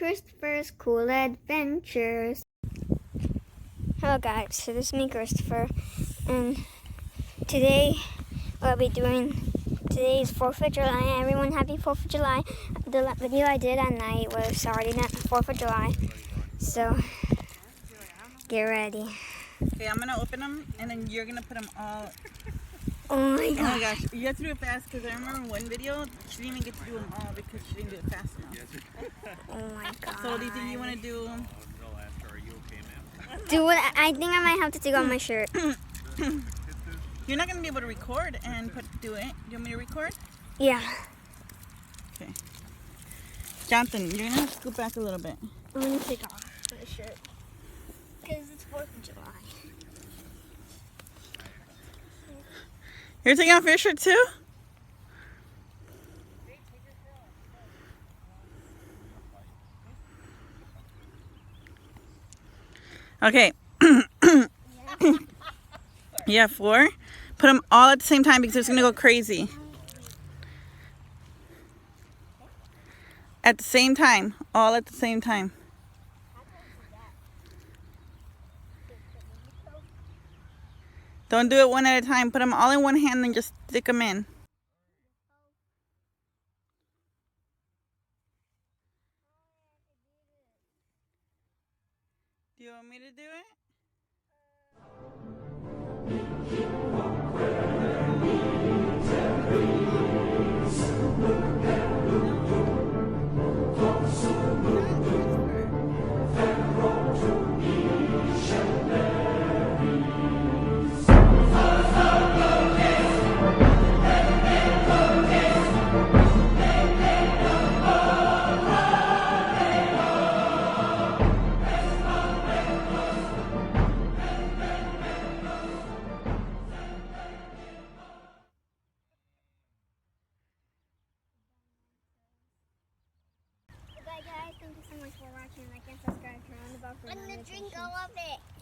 Christopher's Cool Adventures. Hello guys, so this is me, Christopher, and today we'll be doing, today is 4th of July. Everyone happy 4th of July. The video I did at night was starting at 4th of July, so get ready. Okay, I'm gonna open them and then you're gonna put them all. Oh my Oh my god. gosh, you have to do it fast because I remember one video she didn't even get to do them all because she didn't do it fast enough. Oh my god. So do you think you want to do? Do what I think I might have to take off my shirt. You're not gonna be able to record and do it. Do you want me to record? Yeah. Okay. Jonathan, you're gonna have to scoot back a little bit. I'm gonna take off my shirt because it's 4th of July. You're taking off your shirt too? Okay. Yeah, 4. Put them all at the same time because it's going to go crazy. At the same time. All at the same time. Don't do it one at a time. Put them all in one hand and just stick them in. Do you want me to do it? Bye guys, thank you so much for watching. Like and subscribe, turn on the bell for notifications. drink all of it.